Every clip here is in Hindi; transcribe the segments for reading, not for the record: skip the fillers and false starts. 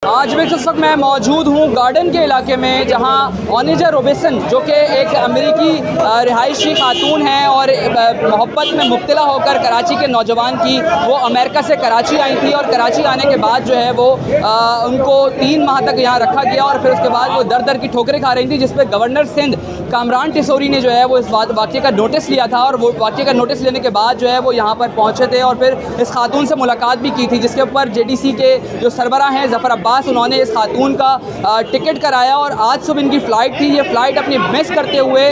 आज भी इस वक्त मैं मौजूद हूँ गार्डन के इलाके में, जहाँ ओनेजा रोबिसन जो कि एक अमेरिकी रिहायशी खातून हैं और मोहब्बत में मुब्तला होकर कराची के नौजवान की वो अमेरिका से कराची आई थी और कराची आने के बाद जो है वो उनको 3 माह तक यहाँ रखा गया और फिर उसके बाद वो दर दर की ठोकरें खा रही थी, जिस पर गवर्नर सिंध कामरान टिसोरी ने जो है वो इस वाक़े का नोटिस लिया था और वो वाक़े का नोटिस लेने के बाद जो है वो यहाँ पर पहुँचे थे और फिर इस खातून से मुलाकात भी की थी, जिसके ऊपर JDC के जो सरबराह हैं ज़फ़र अब्बास, उन्होंने इस खातून का टिकट कराया और आज सुबह इनकी फ़्लाइट थी। ये फ़्लाइट अपनी मिस करते हुए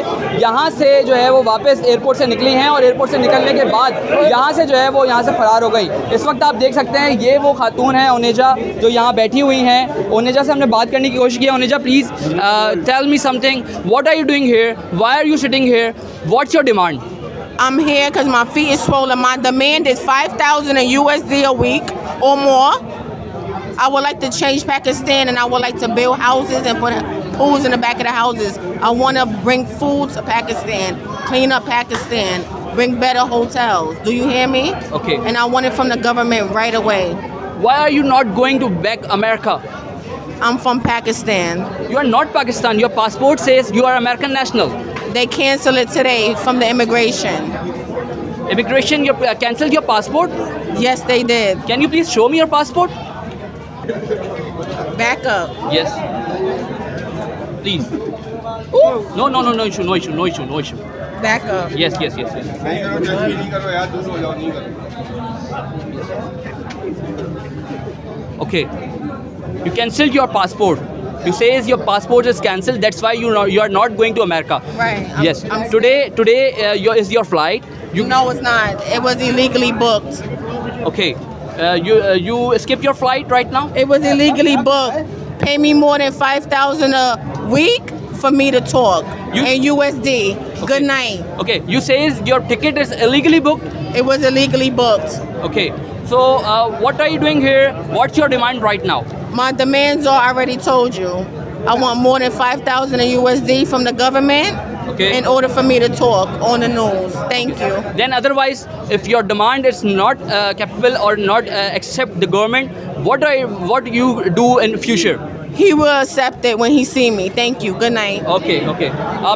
यहाँ से जो है वो वापस एयरपोर्ट से निकली हैं और एयरपोर्ट से निकलने के बाद यहाँ से जो है वो यहाँ से फ़रार हो गई। इस वक्त आप देख सकते हैं ये वो खातून है ओनेजा जो यहाँ बैठी हुई हैं। ओनेजा से हमने बात करने की कोशिश की। ओनेजा, please tell me something, what are you doing here, why are you sitting here, what's your demand? I'm here because my feet is swollen. My demand is $5,000 USD a week or more. I would like to change Pakistan and I would like to build houses and put pools in the back of the houses. I want to bring food to Pakistan, clean up Pakistan, bring better hotels. Do you hear me? Okay. And I want it from the government right away. Why are you not going to back America? I'm from Pakistan. You are not Pakistan. Your passport says you are American national. They cancel it today from the immigration. Immigration, you cancelled your passport? Yes, they did. Can you please show me your passport? Back up. Yes. Please. No, no, no, no issue, no issue, no issue, no issue. Back up. Yes, yes, yes, yes. Okay. You cancelled your passport. You says your passport is cancelled. That's why you are not going to America. Right. Yes. I'm Today is your flight. No, it's not. It was illegally booked. Okay. You skip your flight right now? It was illegally booked. Pay me more than $5,000 a week for me to talk in USD. Okay. Good night. Okay. You says your ticket is illegally booked. It was illegally booked. Okay. So what are you doing here? What's your demand right now? My demands are already told you. I want more than $5,000 USD from the government. Okay. In order for me to talk on the news. Thank you. Then otherwise, if your demand is not capable or not accept the government, what you do in future? He will accept it when he see me. Thank you. Good night. Okay okay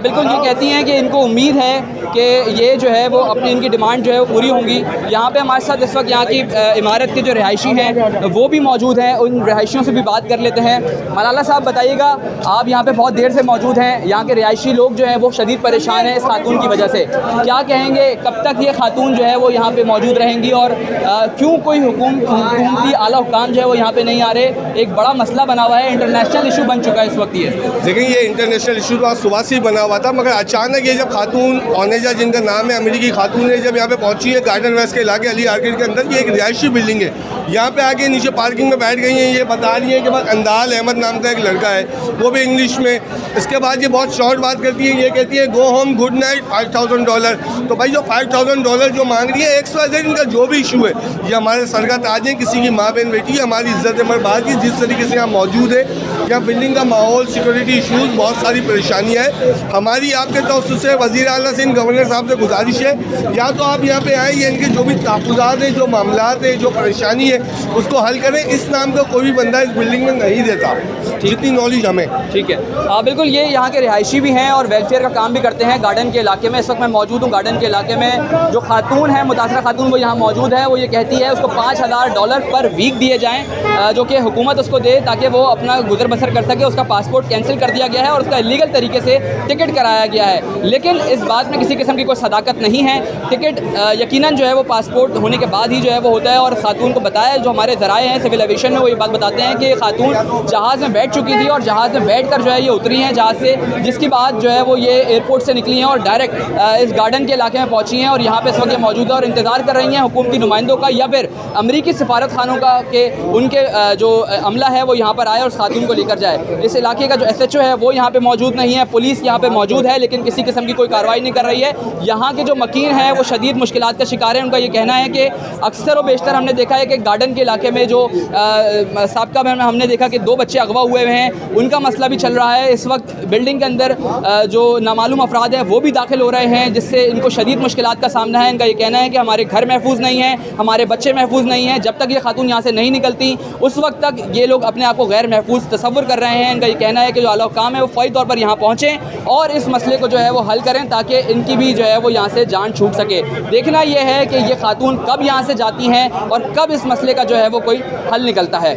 बिल्कुल ये कहती हैं कि इनको उम्मीद है कि ये जो है वो अपनी इनकी डिमांड जो है वो पूरी होंगी। यहाँ पे हमारे साथ इस वक्त यहाँ की इमारत के जो रिहायशी हैं वो भी मौजूद हैं, उन रिहायशियों से भी बात कर लेते हैं। मलाला साहब बताइएगा, आप यहाँ पे बहुत देर से मौजूद हैं, यहाँ के रिहायशी लोग जो हैं वो शदीद परेशान हैं इस खातून की वजह से। क्या कहेंगे, कब तक ये खातून जो है वो यहाँ पर मौजूद रहेंगी और क्यों कोई हुकूमती आला हुकाम जो है वो यहाँ पर नहीं आ रहे? एक बड़ा मसला बना हुआ है, इंटरनेशनल इशू बन चुका है इस वक्त। ये लेकिन ये इंटरनेशनल इशू तो आज सुबह से ही बना हुआ था, मगर अचानक ये जब खातून ओनेजा, जिनका नाम है, अमेरिकी खातून है, जब यहाँ पे पहुंची है गार्डन वेस्ट के इलाके अली आर्किड के अंदर, ये एक रिहायशी बिल्डिंग है, यहाँ पे आके नीचे पार्किंग में बैठ गई हैं। ये बता रही है कि बस अंदाल अहमद नाम का एक लड़का है, वो भी इंग्लिश में। इसके बाद ये बहुत शॉर्ट बात करती है, ये कहती है गो होम गुड नाइट $5,000। तो भाई जो $5,000 जो मांग रही है, XYZ इनका जो भी इशू है, ये हमारे सरकार ताज है, किसी की माँ बहन बेटी है, हमारी इज्जत है। बात की जिस तरीके से यहाँ मौजूद है, यहाँ बिल्डिंग का माहौल, सिक्योरिटी इशूज़, बहुत सारी परेशानियाँ हैं। हमारी आपके तवज्जुह से वज़ीर आला से, गवर्नर साहब से गुजारिश है, या तो आप यहाँ पे आए, या इनके जो भी तहफ़्फ़ुज़ात हैं, जो मामलात हैं, जो परेशानी है, उसको हल करें। इस नाम का कोई भी बंदा इस बिल्डिंग में नहीं देता, जितनी नॉलेज हमें। ठीक है, बिल्कुल ये यहाँ के रिहायशी भी हैं और वेलफेयर का काम भी करते हैं गार्डन के इलाके में। इस वक्त मैं मौजूद हूँ गार्डन के इलाके में। जो खातून है, मुतासरा खातून, वो यहाँ मौजूद है। वो ये कहती है उसको $5,000 पर वीक दिए जाएँ, जो कि हुकूमत उसको दे ताकि वो अपना गुजर बसर कर सके। उसका पासपोर्ट कैंसिल कर दिया गया है और उसका इलीगल तरीके से टिकट कराया गया है, लेकिन इस बात में किसी किस्म की कोई सदाकत नहीं है। टिकट यकीनन जो है वो पासपोर्ट होने के बाद ही जो है वो होता है। और खातून को बताया, जो हमारे ज़राए हैं सिविल एविएशन में, वो ये बात बताते हैं कि खातून जहाज़ में बैठ चुकी थी और जहाज़ में बैठ कर जो है ये उतरी हैं जहाज़ से, जिसके बाद जो है वो ये एयरपोर्ट से निकली हैं और डायरेक्ट इस गार्डन के इलाके में पहुँची हैं और यहाँ पर इस वक्त ये मौजूद है और इंतज़ार कर रही हैं हुकूमती नुमाइंदों का या फिर अमरीकी सफारत खानों का कि उनके जो अमला है वो यहाँ पर आए और खातून खातून को लेकर जाए। इस इलाके का जो SHO है वो यहाँ पे मौजूद नहीं है, पुलिस यहाँ पे मौजूद है लेकिन किसी किस्म की कोई कार्रवाई नहीं कर रही है। यहाँ के जो मकीन हैं वो शदीद मुश्किलात का शिकार है। उनका ये कहना है कि अक्सर व बेशतर हमने देखा है कि गार्डन के इलाके में जो साबका में हमने देखा कि 2 बच्चे अगवा हुए हैं, उनका मसला भी चल रहा है। इस वक्त बिल्डिंग के अंदर जो नामालूम अफराद हैं वो भी दाखिल हो रहे हैं, जिससे इनको शदीद मुश्किलात का सामना है। इनका ये कहना है कि हमारे घर महफूज नहीं हैं, हमारे बच्चे महफूज नहीं हैं। जब तक ये खातून यहाँ से नहीं निकलती उस वक्त तक ये लोग अपने आप को गैर महफूज तस्वुर कर रहे हैं। इनका ये कहना है कि जो आला काम है वो फौरी तौर पर यहाँ पहुँचें और इस मसले को जो है वो हल करें ताकि इनकी भी जो है वो यहाँ से जान छूट सके। देखना यह है कि ये खातून कब यहाँ से जाती हैं और कब इस मसले का जो है वो कोई हल निकलता है।